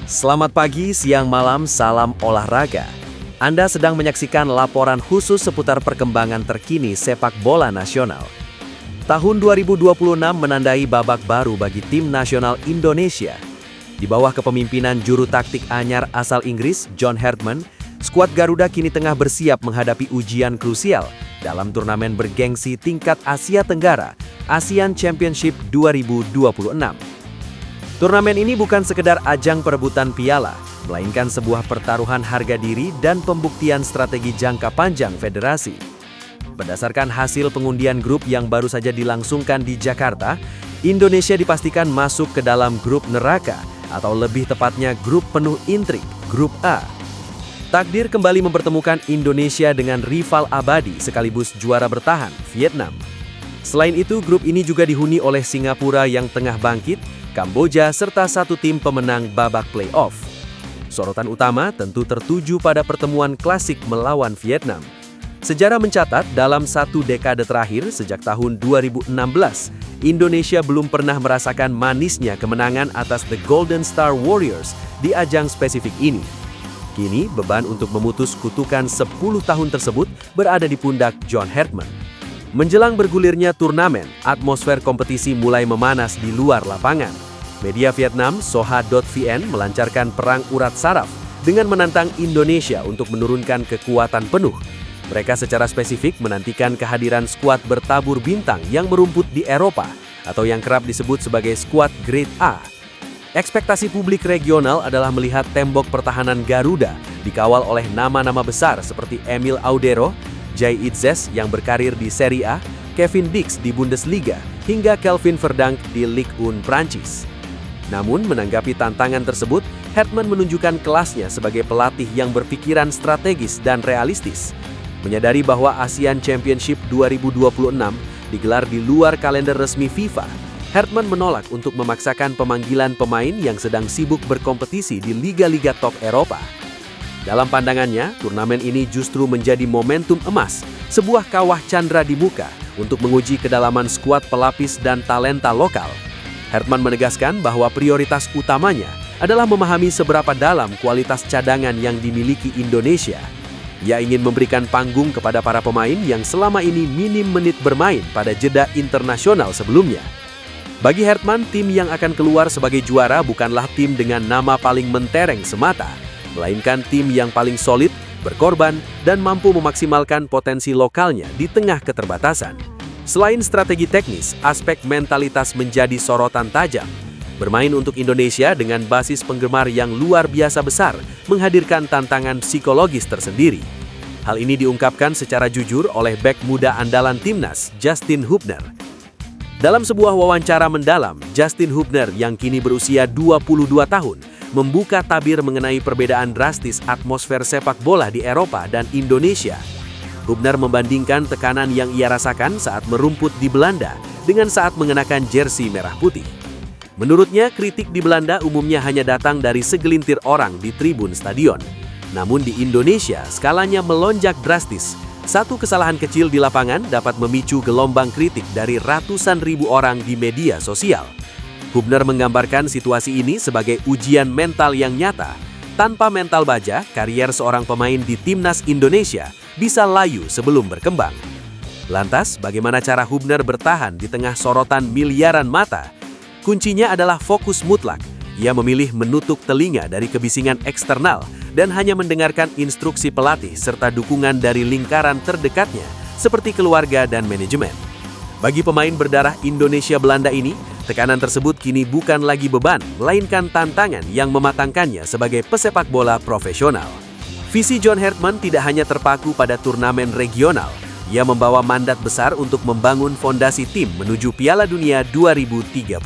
Selamat pagi, siang, malam, salam olahraga. Anda sedang menyaksikan laporan khusus seputar perkembangan terkini sepak bola nasional. Tahun 2026 menandai babak baru bagi tim nasional Indonesia. Di bawah kepemimpinan juru taktik anyar asal Inggris, John Herdman, skuad Garuda kini tengah bersiap menghadapi ujian krusial dalam turnamen bergengsi tingkat Asia Tenggara, ASEAN Championship 2026. Turnamen ini bukan sekedar ajang perebutan piala, melainkan sebuah pertaruhan harga diri dan pembuktian strategi jangka panjang federasi. Berdasarkan hasil pengundian grup yang baru saja dilangsungkan di Jakarta, Indonesia dipastikan masuk ke dalam grup neraka, atau lebih tepatnya grup penuh intrik, grup A. Takdir kembali mempertemukan Indonesia dengan rival abadi sekaligus juara bertahan, Vietnam. Selain itu, grup ini juga dihuni oleh Singapura yang tengah bangkit, Kamboja, serta satu tim pemenang babak play-off. Sorotan utama tentu tertuju pada pertemuan klasik melawan Vietnam. Sejarah mencatat dalam satu dekade terakhir sejak tahun 2016, Indonesia belum pernah merasakan manisnya kemenangan atas The Golden Star Warriors di ajang spesifik ini. Kini, beban untuk memutus kutukan 10 tahun tersebut berada di pundak John Herdman. Menjelang bergulirnya turnamen, atmosfer kompetisi mulai memanas di luar lapangan. Media Vietnam, Soha.vn, melancarkan perang urat saraf dengan menantang Indonesia untuk menurunkan kekuatan penuh. Mereka secara spesifik menantikan kehadiran skuad bertabur bintang yang merumput di Eropa, atau yang kerap disebut sebagai skuad Grade A. Ekspektasi publik regional adalah melihat tembok pertahanan Garuda dikawal oleh nama-nama besar seperti Emil Audero, Jay Itzes yang berkarir di Serie A, Kevin Dix di Bundesliga, hingga Kelvin Verdonk di Ligue 1 Prancis. Namun, menanggapi tantangan tersebut, Herdman menunjukkan kelasnya sebagai pelatih yang berpikiran strategis dan realistis. Menyadari bahwa ASEAN Championship 2026 digelar di luar kalender resmi FIFA, Herdman menolak untuk memaksakan pemanggilan pemain yang sedang sibuk berkompetisi di liga-liga top Eropa. Dalam pandangannya, turnamen ini justru menjadi momentum emas, sebuah kawah candra di muka untuk menguji kedalaman skuad pelapis dan talenta lokal. Herdman menegaskan bahwa prioritas utamanya adalah memahami seberapa dalam kualitas cadangan yang dimiliki Indonesia. Ia ingin memberikan panggung kepada para pemain yang selama ini minim menit bermain pada jeda internasional sebelumnya. Bagi Herdman, tim yang akan keluar sebagai juara bukanlah tim dengan nama paling mentereng semata, melainkan tim yang paling solid, berkorban, dan mampu memaksimalkan potensi lokalnya di tengah keterbatasan. Selain strategi teknis, aspek mentalitas menjadi sorotan tajam. Bermain untuk Indonesia dengan basis penggemar yang luar biasa besar menghadirkan tantangan psikologis tersendiri. Hal ini diungkapkan secara jujur oleh bek muda andalan timnas, Justin Hubner. Dalam sebuah wawancara mendalam, Justin Hubner yang kini berusia 22 tahun membuka tabir mengenai perbedaan drastis atmosfer sepak bola di Eropa dan Indonesia. Hubner membandingkan tekanan yang ia rasakan saat merumput di Belanda dengan saat mengenakan jersey merah putih. Menurutnya, kritik di Belanda umumnya hanya datang dari segelintir orang di tribun stadion. Namun di Indonesia, skalanya melonjak drastis. Satu kesalahan kecil di lapangan dapat memicu gelombang kritik dari ratusan ribu orang di media sosial. Hubner menggambarkan situasi ini sebagai ujian mental yang nyata. Tanpa mental baja, karier seorang pemain di timnas Indonesia bisa layu sebelum berkembang. Lantas, bagaimana cara Hubner bertahan di tengah sorotan miliaran mata? Kuncinya adalah fokus mutlak. Ia memilih menutup telinga dari kebisingan eksternal dan hanya mendengarkan instruksi pelatih serta dukungan dari lingkaran terdekatnya seperti keluarga dan manajemen. Bagi pemain berdarah Indonesia-Belanda ini, tekanan tersebut kini bukan lagi beban, melainkan tantangan yang mematangkannya sebagai pesepak bola profesional. Visi John Herdman tidak hanya terpaku pada turnamen regional. Ia membawa mandat besar untuk membangun fondasi tim menuju Piala Dunia 2030.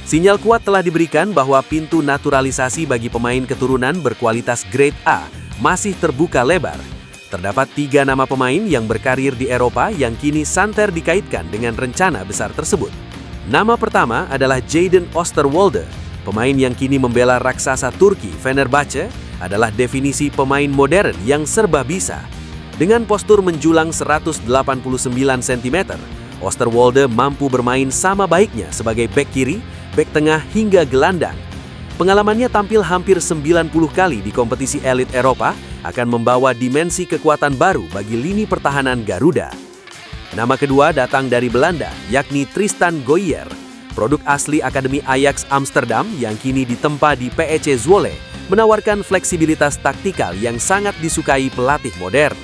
Sinyal kuat telah diberikan bahwa pintu naturalisasi bagi pemain keturunan berkualitas Grade A masih terbuka lebar. Terdapat 3 nama pemain yang berkarir di Eropa yang kini santer dikaitkan dengan rencana besar tersebut. Nama pertama adalah Jadon Oosterwolde, pemain yang kini membela raksasa Turki Fenerbahce, adalah definisi pemain modern yang serba bisa. Dengan postur menjulang 189 cm, Oosterwolde mampu bermain sama baiknya sebagai bek kiri, bek tengah hingga gelandang. Pengalamannya tampil hampir 90 kali di kompetisi elit Eropa akan membawa dimensi kekuatan baru bagi lini pertahanan Garuda. Nama kedua datang dari Belanda, yakni Tristan Goijer, produk asli Akademi Ajax Amsterdam yang kini ditempa di PEC Zwolle, menawarkan fleksibilitas taktikal yang sangat disukai pelatih modern.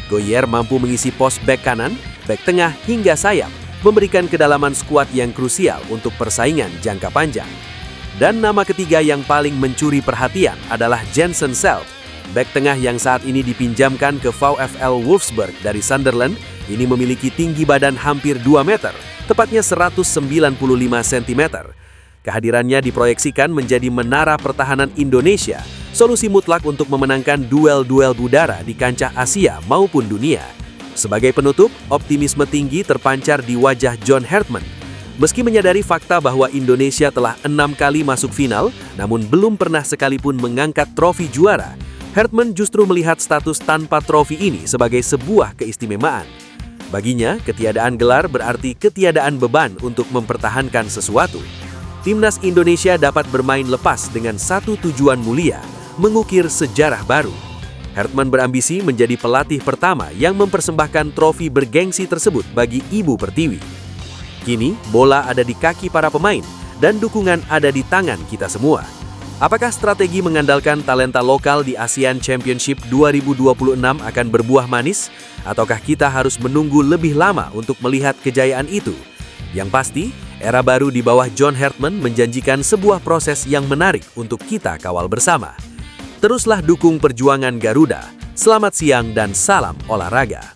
Goijer mampu mengisi pos bek kanan, bek tengah hingga sayap, memberikan kedalaman skuad yang krusial untuk persaingan jangka panjang. Dan nama ketiga yang paling mencuri perhatian adalah Jensen Selb, bek tengah yang saat ini dipinjamkan ke VfL Wolfsburg dari Sunderland. Ini memiliki tinggi badan hampir 2 meter, tepatnya 195 cm. Kehadirannya diproyeksikan menjadi menara pertahanan Indonesia, solusi mutlak untuk memenangkan duel-duel udara di kancah Asia maupun dunia. Sebagai penutup, optimisme tinggi terpancar di wajah John Hartman. Meski menyadari fakta bahwa Indonesia telah 6 kali masuk final, namun belum pernah sekalipun mengangkat trofi juara, Hartman justru melihat status tanpa trofi ini sebagai sebuah keistimewaan. Baginya, ketiadaan gelar berarti ketiadaan beban untuk mempertahankan sesuatu. Timnas Indonesia dapat bermain lepas dengan satu tujuan mulia, mengukir sejarah baru. Hartman berambisi menjadi pelatih pertama yang mempersembahkan trofi bergengsi tersebut bagi Ibu Pertiwi. Kini, bola ada di kaki para pemain dan dukungan ada di tangan kita semua. Apakah strategi mengandalkan talenta lokal di ASEAN Championship 2026 akan berbuah manis? Ataukah kita harus menunggu lebih lama untuk melihat kejayaan itu? Yang pasti, era baru di bawah John Hartman menjanjikan sebuah proses yang menarik untuk kita kawal bersama. Teruslah dukung perjuangan Garuda. Selamat siang dan salam olahraga.